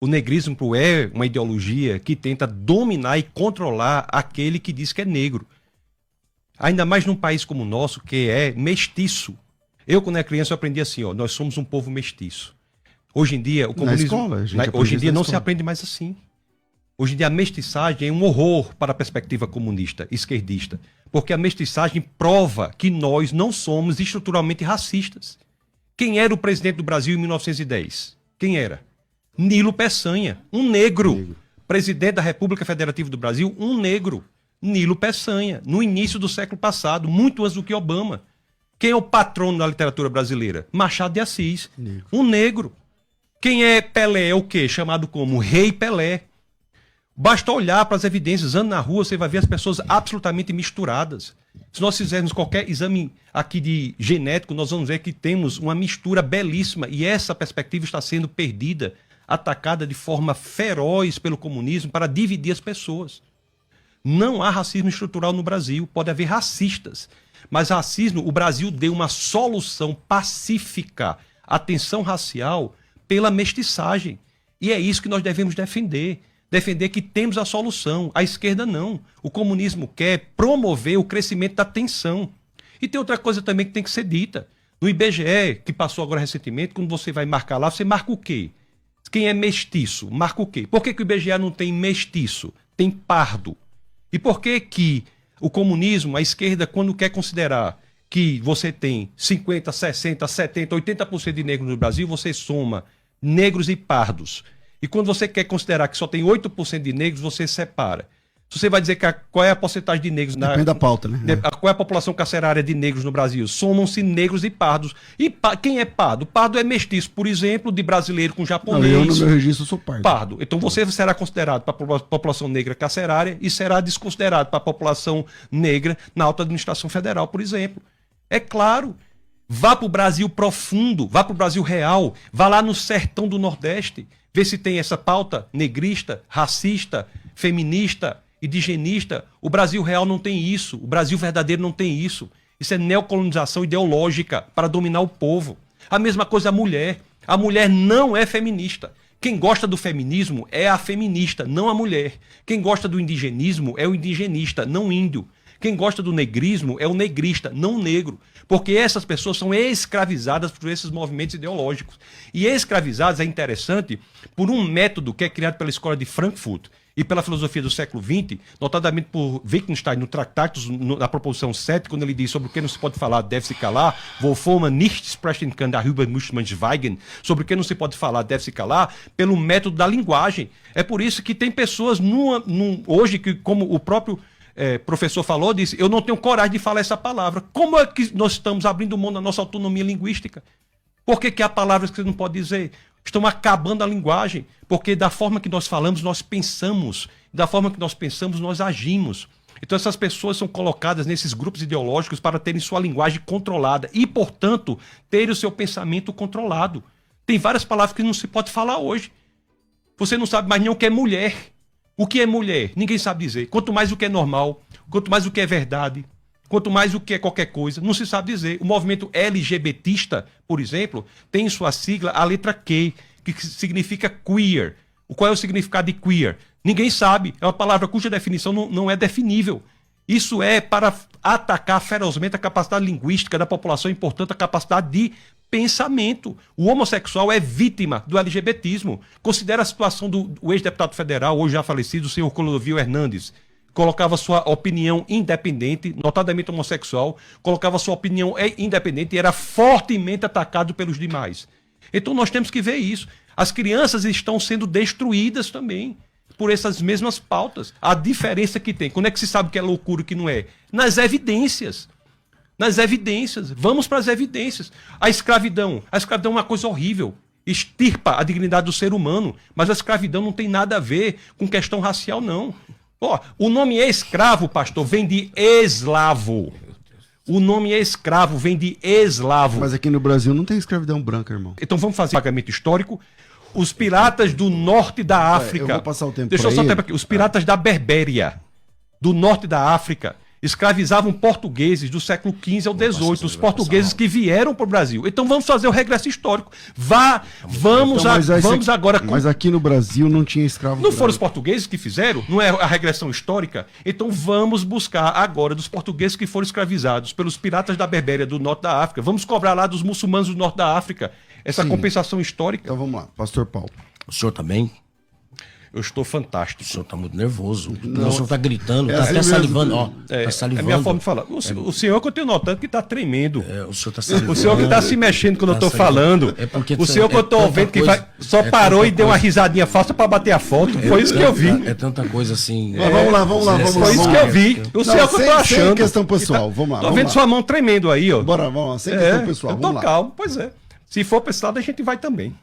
O negrismo é uma ideologia que tenta dominar e controlar aquele que diz que é negro. Ainda mais num país como o nosso, que é mestiço. Eu, quando era criança, eu aprendi assim, ó, nós somos um povo mestiço. Hoje em dia, o comunismo... Hoje em dia não se aprende mais assim. Hoje em dia, a mestiçagem é um horror para a perspectiva comunista, esquerdista. Porque a mestiçagem prova que nós não somos estruturalmente racistas. Quem era o presidente do Brasil em 1910? Quem era? Nilo Peçanha, um negro. Presidente da República Federativa do Brasil, um negro. Nilo Peçanha, no início do século passado, muito antes do que Obama. Quem é o patrono da literatura brasileira? Machado de Assis, um negro. Quem é Pelé? É o quê? Chamado como Rei Pelé. Basta olhar para as evidências, andando na rua, você vai ver as pessoas absolutamente misturadas. Se nós fizermos qualquer exame aqui de genético, nós vamos ver que temos uma mistura belíssima e essa perspectiva está sendo perdida, atacada de forma feroz pelo comunismo para dividir as pessoas. Não há racismo estrutural no Brasil, pode haver racistas, mas racismo, o Brasil deu uma solução pacífica à tensão racial pela mestiçagem. E é isso que nós devemos defender. Defender que temos a solução. A esquerda não. O comunismo quer promover o crescimento da tensão. E tem outra coisa também que tem que ser dita. No IBGE, que passou agora recentemente, quando você vai marcar lá, você marca o quê? Quem é mestiço, marca o quê? Por que o IBGE não tem mestiço? Tem pardo. E por que que o comunismo, a esquerda, quando quer considerar que você tem 50, 60, 70, 80% de negros no Brasil, você soma negros e pardos. E quando você quer considerar que só tem 8% de negros, você separa. Se você vai dizer que qual é a porcentagem de negros... Depende da pauta, né? Qual é a população carcerária de negros no Brasil? Somam-se negros e pardos. E quem é pardo? Pardo é mestiço, por exemplo, de brasileiro com japonês. Não, eu no meu registro sou pardo. Então você será considerado para a população negra carcerária e será desconsiderado para a população negra na alta administração federal, por exemplo. É claro. Vá para o Brasil profundo, vá para o Brasil real, vá lá no sertão do Nordeste, vê se tem essa pauta negrista, racista, feminista, indigenista. O Brasil real não tem isso, o Brasil verdadeiro não tem isso. Isso é neocolonização ideológica para dominar o povo. A mesma coisa a mulher. A mulher não é feminista. Quem gosta do feminismo é a feminista, não a mulher. Quem gosta do indigenismo é o indigenista, não o índio. Quem gosta do negrismo é o negrista, não o negro. Porque essas pessoas são escravizadas por esses movimentos ideológicos. E escravizadas é interessante por um método que é criado pela escola de Frankfurt e pela filosofia do século XX, notadamente por Wittgenstein no Tractatus, na proposição 7, quando ele diz sobre o que não se pode falar deve-se calar, wovon man nicht sprechen kann, darüber muss man schweigen, sobre o que não se pode falar deve-se calar, pelo método da linguagem. É por isso que tem pessoas hoje que, como o próprio professor falou, disse, eu não tenho coragem de falar essa palavra. Como é que nós estamos abrindo mão da nossa autonomia linguística? Por que há palavras que você não pode dizer? Estão acabando a linguagem, porque da forma que nós falamos, nós pensamos. Da forma que nós pensamos, nós agimos. Então essas pessoas são colocadas nesses grupos ideológicos para terem sua linguagem controlada e, portanto, terem o seu pensamento controlado. Tem várias palavras que não se pode falar hoje. Você não sabe mais nem o que é mulher. O que é mulher? Ninguém sabe dizer. Quanto mais o que é normal, quanto mais o que é verdade, quanto mais o que é qualquer coisa, não se sabe dizer. O movimento LGBTista, por exemplo, tem em sua sigla a letra Q, que significa queer. Qual é o significado de queer? Ninguém sabe. É uma palavra cuja definição não é definível. Isso é para atacar ferozmente a capacidade linguística da população e, portanto, a capacidade de pensamento. O homossexual é vítima do LGBTismo. Considera a situação do ex-deputado federal, hoje já falecido, o senhor Clodovil Hernandes. Colocava sua opinião independente, notadamente homossexual, colocava sua opinião independente e era fortemente atacado pelos demais. Então nós temos que ver isso. As crianças estão sendo destruídas também por essas mesmas pautas. A diferença que tem, quando é que se sabe que é loucura e que não é? Nas evidências. Nas evidências. Vamos para as evidências. A escravidão é uma coisa horrível. Extirpa a dignidade do ser humano. Mas a escravidão não tem nada a ver com questão racial, não. O nome escravo, pastor, vem de eslavo. O nome escravo vem de eslavo. Mas aqui no Brasil não tem escravidão branca, irmão. Então vamos fazer pagamento histórico. Os piratas do norte da África. Eu vou passar o tempo. Deixa eu só tempo aqui. Os piratas da Berbéria, do norte da África, escravizavam portugueses do século XV ao XVIII, os portugueses que vieram para o Brasil. Então vamos fazer o regresso histórico. Vamos agora... Mas aqui no Brasil não tinha escravo. Não foram os portugueses que fizeram? Não é a regressão histórica? Então vamos buscar agora dos portugueses que foram escravizados pelos piratas da Berbéria do norte da África. Vamos cobrar lá dos muçulmanos do norte da África essa compensação histórica. Então vamos lá, Pastor Paulo. O senhor também? Eu estou fantástico. O senhor está muito nervoso. O senhor está gritando, está assim até mesmo. salivando. Ó, tá É salivando. a minha forma de falar. O senhor que eu tenho notado que está tremendo. O senhor está salivando. O senhor que está se mexendo quando eu estou falando. O senhor que eu estou vendo que só parou e deu uma risadinha falsa para bater a foto. Foi isso que eu vi. É tanta coisa assim. Mas vamos lá. Foi isso que eu vi. O senhor que eu estou achando. Sem questão pessoal, vamos lá. Estou vendo sua mão tremendo aí, ó. Bora, vamos lá, sem questão pessoal. Eu tô calmo, pois é. Se for pessoal, a gente vai também.